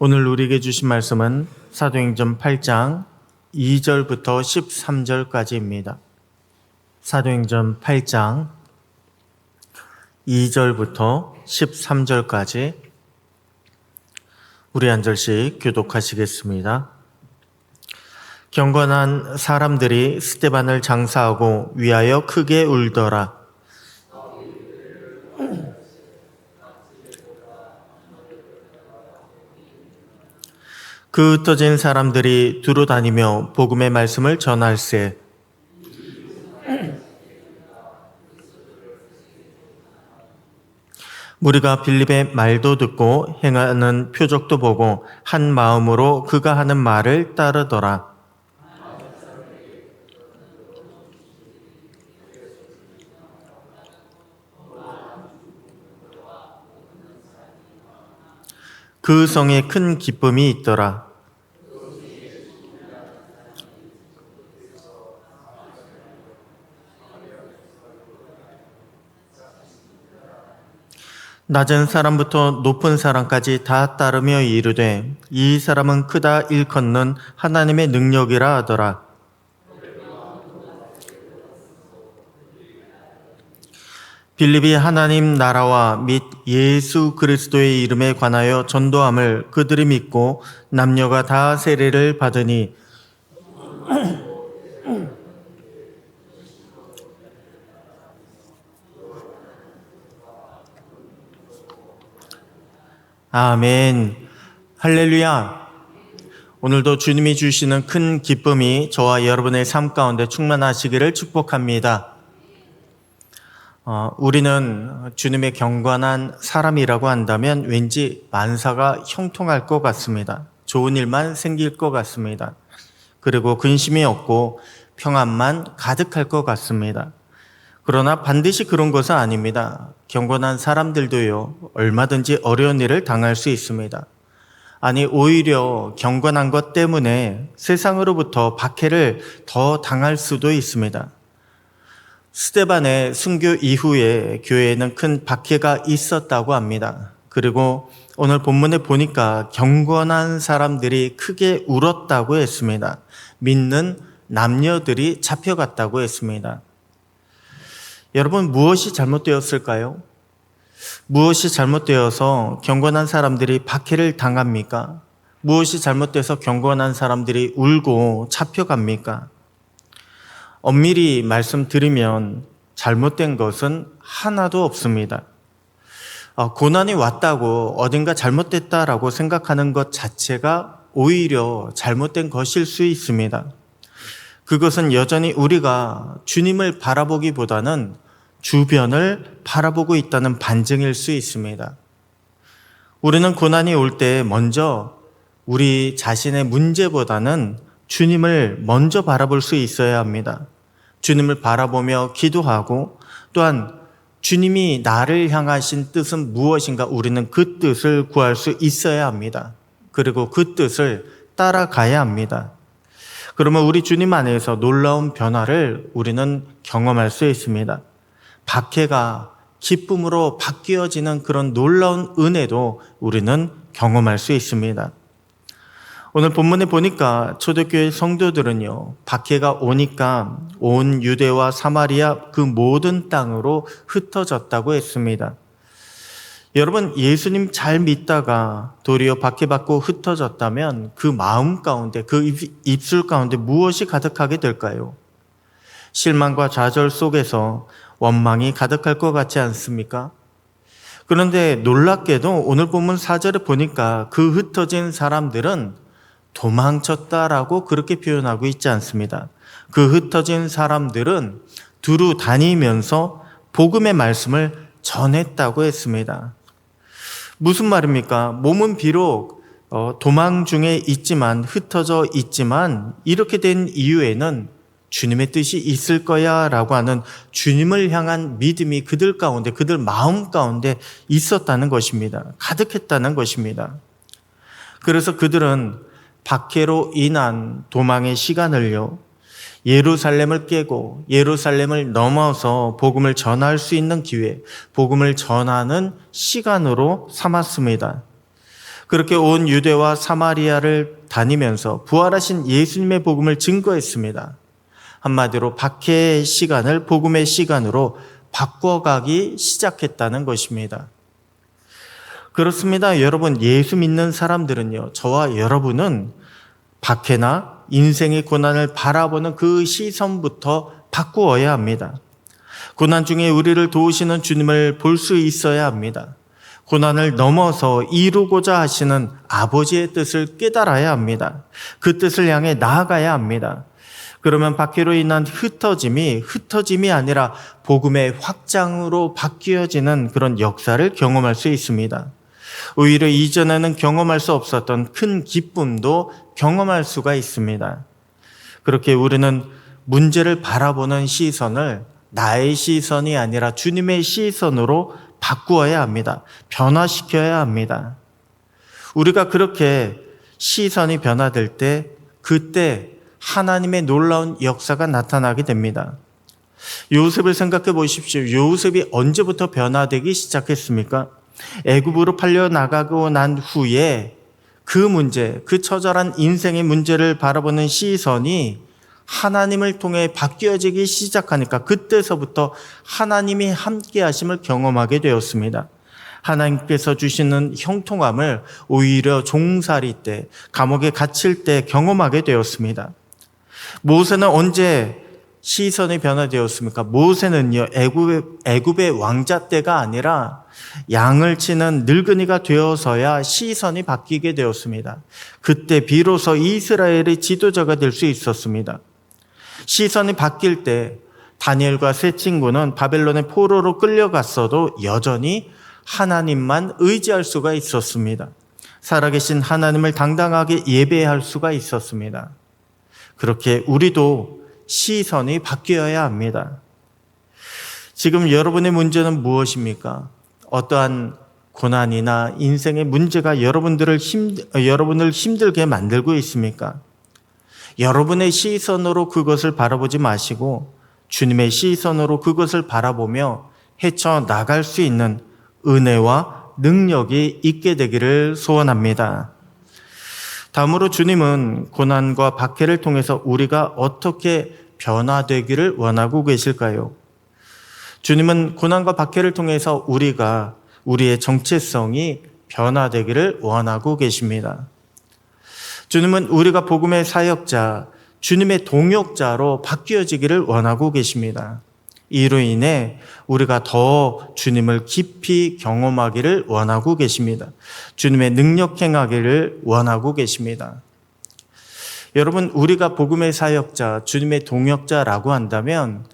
오늘 우리에게 주신 말씀은 사도행전 8장 2절부터 13절까지입니다. 사도행전 8장 2절부터 13절까지 우리 한 절씩 교독하시겠습니다. 경건한 사람들이 스데반을 장사하고 위하여 크게 울더라. 그 흩어진 사람들이 두루 다니며 복음의 말씀을 전할세. 무리가 빌립의 말도 듣고 행하는 표적도 보고 한 마음으로 그가 하는 말을 따르더라. 그 성에 큰 기쁨이 있더라. 낮은 사람부터 높은 사람까지 다 따르며 이르되 이 사람은 크다 일컫는 하나님의 능력이라 하더라. 빌립이 하나님 나라와 및 예수 그리스도의 이름에 관하여 전도함을 그들이 믿고 남녀가 다 세례를 받으니 아멘. 할렐루야. 오늘도 주님이 주시는 큰 기쁨이 저와 여러분의 삶 가운데 충만하시기를 축복합니다. 우리는 주님의 경건한 사람이라고 한다면 왠지 만사가 형통할 것 같습니다. 좋은 일만 생길 것 같습니다. 그리고 근심이 없고 평안만 가득할 것 같습니다. 그러나 반드시 그런 것은 아닙니다. 경건한 사람들도요, 얼마든지 어려운 일을 당할 수 있습니다. 아니, 오히려 경건한 것 때문에 세상으로부터 박해를 더 당할 수도 있습니다. 스데반의 순교 이후에 교회에는 큰 박해가 있었다고 합니다. 그리고 오늘 본문에 보니까 경건한 사람들이 크게 울었다고 했습니다. 믿는 남녀들이 잡혀갔다고 했습니다. 여러분, 무엇이 잘못되었을까요? 무엇이 잘못되어서 경건한 사람들이 박해를 당합니까? 무엇이 잘못돼서 경건한 사람들이 울고 잡혀갑니까? 엄밀히 말씀드리면 잘못된 것은 하나도 없습니다. 고난이 왔다고 어딘가 잘못됐다라고 생각하는 것 자체가 오히려 잘못된 것일 수 있습니다. 그것은 여전히 우리가 주님을 바라보기보다는 주변을 바라보고 있다는 반증일 수 있습니다. 우리는 고난이 올 때 먼저 우리 자신의 문제보다는 주님을 먼저 바라볼 수 있어야 합니다. 주님을 바라보며 기도하고 또한 주님이 나를 향하신 뜻은 무엇인가 우리는 그 뜻을 구할 수 있어야 합니다. 그리고 그 뜻을 따라가야 합니다. 그러면 우리 주님 안에서 놀라운 변화를 우리는 경험할 수 있습니다. 박해가 기쁨으로 바뀌어지는 그런 놀라운 은혜도 우리는 경험할 수 있습니다. 오늘 본문에 보니까 초대교회 성도들은요, 박해가 오니까 온 유대와 사마리아 그 모든 땅으로 흩어졌다고 했습니다. 여러분, 예수님 잘 믿다가 도리어 박해받고 흩어졌다면 그 마음 가운데, 그 입술 가운데 무엇이 가득하게 될까요? 실망과 좌절 속에서 원망이 가득할 것 같지 않습니까? 그런데 놀랍게도 오늘 본문 4절에 보니까 그 흩어진 사람들은 도망쳤다라고 그렇게 표현하고 있지 않습니다. 그 흩어진 사람들은 두루 다니면서 복음의 말씀을 전했다고 했습니다. 무슨 말입니까? 몸은 비록 도망 중에 있지만, 흩어져 있지만 이렇게 된 이유에는 주님의 뜻이 있을 거야 라고 하는 주님을 향한 믿음이 그들 가운데, 그들 마음 가운데 있었다는 것입니다. 가득했다는 것입니다. 그래서 그들은 박해로 인한 도망의 시간을요, 예루살렘을 깨고 예루살렘을 넘어서 복음을 전할 수 있는 기회, 복음을 전하는 시간으로 삼았습니다. 그렇게 온 유대와 사마리아를 다니면서 부활하신 예수님의 복음을 증거했습니다. 한마디로 박해의 시간을 복음의 시간으로 바꿔가기 시작했다는 것입니다. 그렇습니다. 여러분, 예수 믿는 사람들은요, 저와 여러분은 박해나 인생의 고난을 바라보는 그 시선부터 바꾸어야 합니다. 고난 중에 우리를 도우시는 주님을 볼 수 있어야 합니다. 고난을 넘어서 이루고자 하시는 아버지의 뜻을 깨달아야 합니다. 그 뜻을 향해 나아가야 합니다. 그러면 박해로 인한 흩어짐이 아니라 복음의 확장으로 바뀌어지는 그런 역사를 경험할 수 있습니다. 오히려 이전에는 경험할 수 없었던 큰 기쁨도 경험할 수가 있습니다. 그렇게 우리는 문제를 바라보는 시선을 나의 시선이 아니라 주님의 시선으로 바꾸어야 합니다. 변화시켜야 합니다. 우리가 그렇게 시선이 변화될 때 그때 하나님의 놀라운 역사가 나타나게 됩니다. 요셉을 생각해 보십시오. 요셉이 언제부터 변화되기 시작했습니까? 애굽으로 팔려 나가고 난 후에 그 문제, 그 처절한 인생의 문제를 바라보는 시선이 하나님을 통해 바뀌어지기 시작하니까 그때서부터 하나님이 함께 하심을 경험하게 되었습니다. 하나님께서 주시는 형통함을 오히려 종살이 때, 감옥에 갇힐 때 경험하게 되었습니다. 모세는 언제 시선이 변화되었습니까? 모세는요, 애굽의 왕자 때가 아니라 양을 치는 늙은이가 되어서야 시선이 바뀌게 되었습니다. 그때 비로소 이스라엘의 지도자가 될 수 있었습니다. 시선이 바뀔 때 다니엘과 세 친구는 바벨론의 포로로 끌려갔어도 여전히 하나님만 의지할 수가 있었습니다. 살아계신 하나님을 당당하게 예배할 수가 있었습니다. 그렇게 우리도 시선이 바뀌어야 합니다. 지금 여러분의 문제는 무엇입니까? 어떠한 고난이나 인생의 문제가 여러분을 힘들게 만들고 있습니까? 여러분의 시선으로 그것을 바라보지 마시고 주님의 시선으로 그것을 바라보며 헤쳐나갈 수 있는 은혜와 능력이 있게 되기를 소원합니다. 다음으로 주님은 고난과 박해를 통해서 우리가 어떻게 변화되기를 원하고 계실까요? 주님은 고난과 박해를 통해서 우리의 정체성이 변화되기를 원하고 계십니다. 주님은 우리가 복음의 사역자, 주님의 동역자로 바뀌어지기를 원하고 계십니다. 이로 인해 우리가 더 주님을 깊이 경험하기를 원하고 계십니다. 주님의 능력 행하기를 원하고 계십니다. 여러분, 우리가 복음의 사역자, 주님의 동역자라고 한다면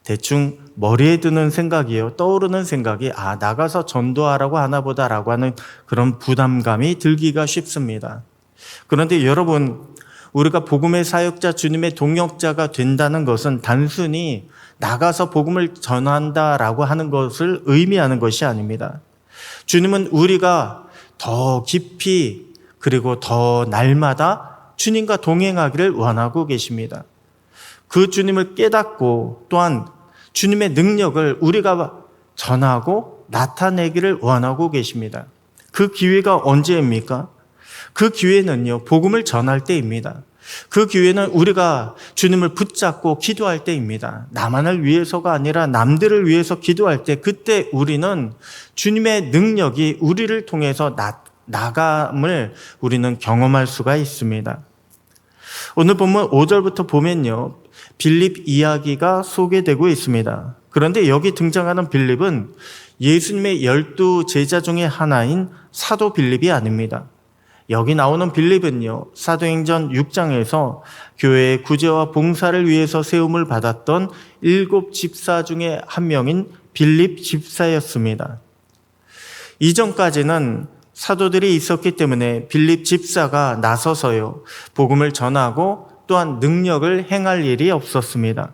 대충 머리에 드는 생각이요, 떠오르는 생각이 나가서 전도하라고 하나 보다라고 하는 그런 부담감이 들기가 쉽습니다. 그런데 여러분, 우리가 복음의 사역자, 주님의 동역자가 된다는 것은 단순히 나가서 복음을 전한다라고 하는 것을 의미하는 것이 아닙니다. 주님은 우리가 더 깊이 그리고 더 날마다 주님과 동행하기를 원하고 계십니다. 그 주님을 깨닫고 또한 주님의 능력을 우리가 전하고 나타내기를 원하고 계십니다. 그 기회가 언제입니까? 그 기회는요, 복음을 전할 때입니다. 그 기회는 우리가 주님을 붙잡고 기도할 때입니다. 나만을 위해서가 아니라 남들을 위해서 기도할 때, 그때 우리는 주님의 능력이 우리를 통해서 나감을 우리는 경험할 수가 있습니다. 오늘 본문 5절부터 보면요, 빌립 이야기가 소개되고 있습니다. 그런데 여기 등장하는 빌립은 예수님의 12 제자 중에 하나인 사도 빌립이 아닙니다. 여기 나오는 빌립은요, 사도행전 6장에서 교회의 구제와 봉사를 위해서 세움을 받았던 7 집사 중에 한 명인 빌립 집사였습니다. 이전까지는 사도들이 있었기 때문에 빌립 집사가 나서서요, 복음을 전하고 또한 능력을 행할 일이 없었습니다.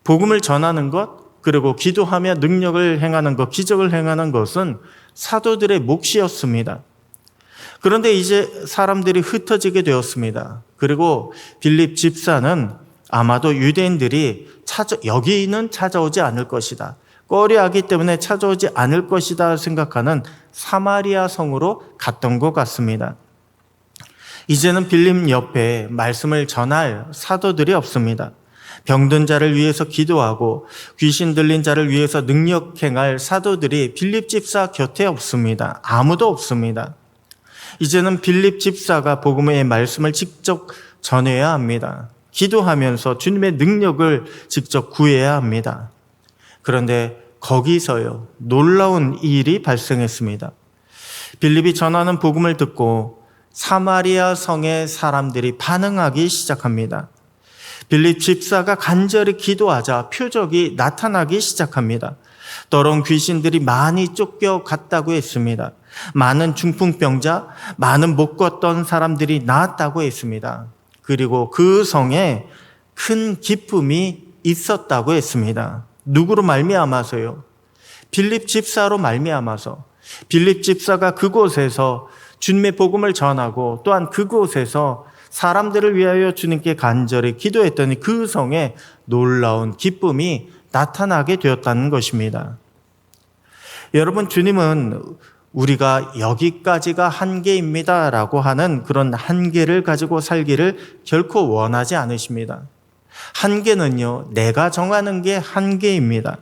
복음을 전하는 것, 그리고 기도하며 능력을 행하는 것, 기적을 행하는 것은 사도들의 몫이었습니다. 그런데 이제 사람들이 흩어지게 되었습니다. 그리고 빌립 집사는 아마도 유대인들이 여기는 찾아오지 않을 것이다, 꺼려하기 때문에 찾아오지 않을 것이다 생각하는 사마리아 성으로 갔던 것 같습니다. 이제는 빌립 옆에 말씀을 전할 사도들이 없습니다. 병든 자를 위해서 기도하고 귀신 들린 자를 위해서 능력 행할 사도들이 빌립 집사 곁에 없습니다. 아무도 없습니다. 이제는 빌립 집사가 복음의 말씀을 직접 전해야 합니다. 기도하면서 주님의 능력을 직접 구해야 합니다. 그런데 거기서요, 놀라운 일이 발생했습니다. 빌립이 전하는 복음을 듣고 사마리아 성의 사람들이 반응하기 시작합니다. 빌립 집사가 간절히 기도하자 표적이 나타나기 시작합니다. 더러운 귀신들이 많이 쫓겨갔다고 했습니다. 많은 중풍병자, 많은 못 걷던 사람들이 나았다고 했습니다. 그리고 그 성에 큰 기쁨이 있었다고 했습니다. 누구로 말미암아서요? 빌립 집사로 말미암아서. 빌립 집사가 그곳에서 주님의 복음을 전하고 또한 그곳에서 사람들을 위하여 주님께 간절히 기도했더니 그 성에 놀라운 기쁨이 나타나게 되었다는 것입니다. 여러분, 주님은 우리가 여기까지가 한계입니다 라고 하는 그런 한계를 가지고 살기를 결코 원하지 않으십니다. 한계는요, 내가 정하는 게 한계입니다.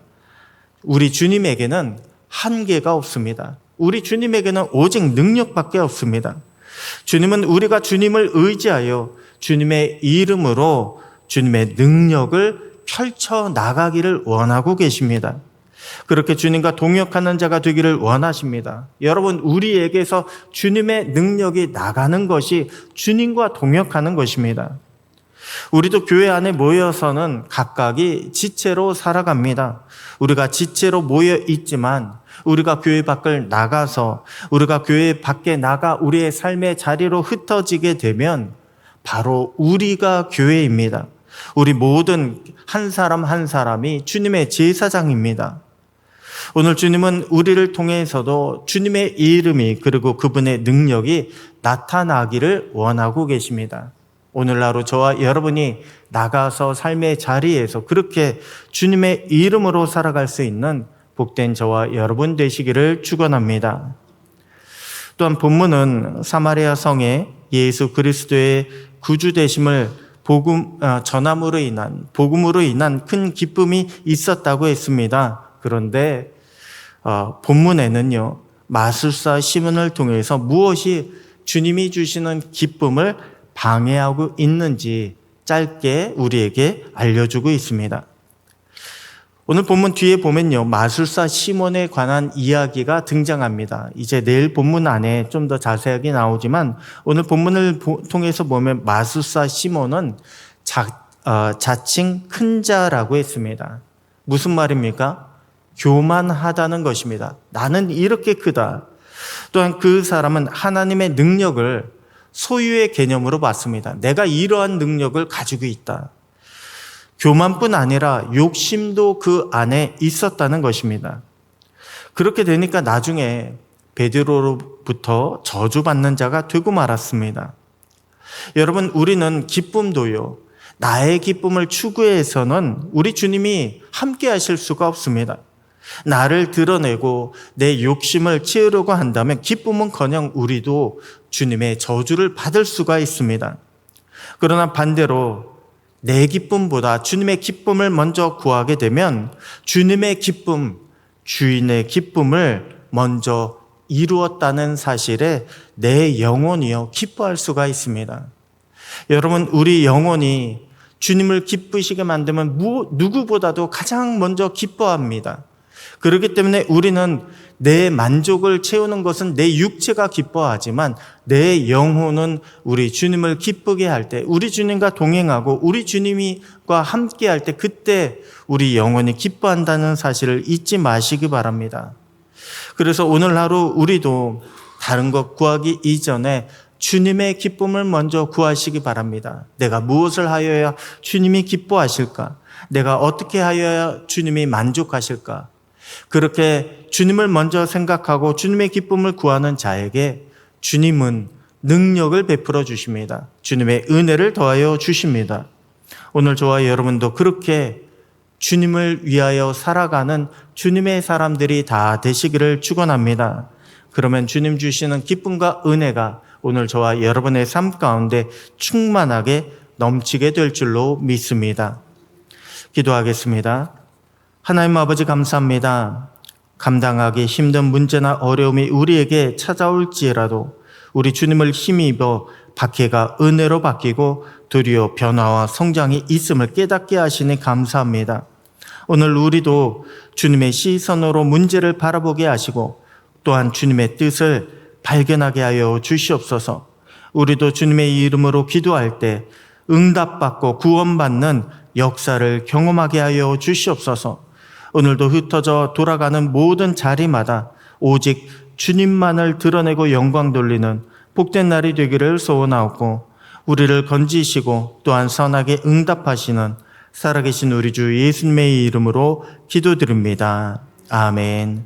우리 주님에게는 한계가 없습니다. 우리 주님에게는 오직 능력밖에 없습니다. 주님은 우리가 주님을 의지하여 주님의 이름으로 주님의 능력을 펼쳐 나가기를 원하고 계십니다. 그렇게 주님과 동역하는 자가 되기를 원하십니다. 여러분, 우리에게서 주님의 능력이 나가는 것이 주님과 동역하는 것입니다. 우리도 교회 안에 모여서는 각각이 지체로 살아갑니다. 우리가 지체로 모여 있지만 우리가 교회 밖을 나가서 우리가 교회 밖에 나가 우리의 삶의 자리로 흩어지게 되면 바로 우리가 교회입니다. 우리 모든 한 사람 한 사람이 주님의 제사장입니다. 오늘 주님은 우리를 통해서도 주님의 이름이 그리고 그분의 능력이 나타나기를 원하고 계십니다. 오늘 하루 저와 여러분이 나가서 삶의 자리에서 그렇게 주님의 이름으로 살아갈 수 있는 복된 저와 여러분 되시기를 축원합니다. 또한 본문은 사마리아 성에 예수 그리스도의 구주 되심을 전함으로 인한 복음으로 인한 큰 기쁨이 있었다고 했습니다. 그런데 본문에는요, 마술사 시몬을 통해서 무엇이 주님이 주시는 기쁨을 방해하고 있는지 짧게 우리에게 알려주고 있습니다. 오늘 본문 뒤에 보면요, 마술사 시몬에 관한 이야기가 등장합니다. 이제 내일 본문 안에 좀 더 자세하게 나오지만 오늘 본문을 통해서 보면 마술사 시몬은 자칭 큰 자라고 했습니다. 무슨 말입니까? 교만하다는 것입니다. 나는 이렇게 크다. 또한 그 사람은 하나님의 능력을 소유의 개념으로 봤습니다. 내가 이러한 능력을 가지고 있다. 교만뿐 아니라 욕심도 그 안에 있었다는 것입니다. 그렇게 되니까 나중에 베드로로부터 저주받는 자가 되고 말았습니다. 여러분, 우리는 기쁨도요, 나의 기쁨을 추구해서는 우리 주님이 함께 하실 수가 없습니다. 나를 드러내고 내 욕심을 채우려고 한다면 기쁨은커녕 우리도 주님의 저주를 받을 수가 있습니다. 그러나 반대로 내 기쁨보다 주님의 기쁨을 먼저 구하게 되면 주님의 기쁨, 주인의 기쁨을 먼저 이루었다는 사실에 내 영혼이요 기뻐할 수가 있습니다. 여러분, 우리 영혼이 주님을 기쁘시게 만들면 누구보다도 가장 먼저 기뻐합니다. 그렇기 때문에 우리는 내 만족을 채우는 것은 내 육체가 기뻐하지만 내 영혼은 우리 주님을 기쁘게 할 때, 우리 주님과 동행하고 우리 주님과 함께 할 때 그때 우리 영혼이 기뻐한다는 사실을 잊지 마시기 바랍니다. 그래서 오늘 하루 우리도 다른 것 구하기 이전에 주님의 기쁨을 먼저 구하시기 바랍니다. 내가 무엇을 하여야 주님이 기뻐하실까? 내가 어떻게 하여야 주님이 만족하실까? 그렇게 주님을 먼저 생각하고 주님의 기쁨을 구하는 자에게 주님은 능력을 베풀어 주십니다. 주님의 은혜를 더하여 주십니다. 오늘 저와 여러분도 그렇게 주님을 위하여 살아가는 주님의 사람들이 다 되시기를 축원합니다. 그러면 주님 주시는 기쁨과 은혜가 오늘 저와 여러분의 삶 가운데 충만하게 넘치게 될 줄로 믿습니다. 기도하겠습니다. 하나님 아버지 감사합니다. 감당하기 힘든 문제나 어려움이 우리에게 찾아올지라도 우리 주님을 힘입어 박해가 은혜로 바뀌고 도리어 변화와 성장이 있음을 깨닫게 하시니 감사합니다. 오늘 우리도 주님의 시선으로 문제를 바라보게 하시고 또한 주님의 뜻을 발견하게 하여 주시옵소서. 우리도 주님의 이름으로 기도할 때 응답받고 구원받는 역사를 경험하게 하여 주시옵소서. 오늘도 흩어져 돌아가는 모든 자리마다 오직 주님만을 드러내고 영광 돌리는 복된 날이 되기를 소원하옵고 우리를 건지시고 또한 선하게 응답하시는 살아계신 우리 주 예수님의 이름으로 기도드립니다. 아멘.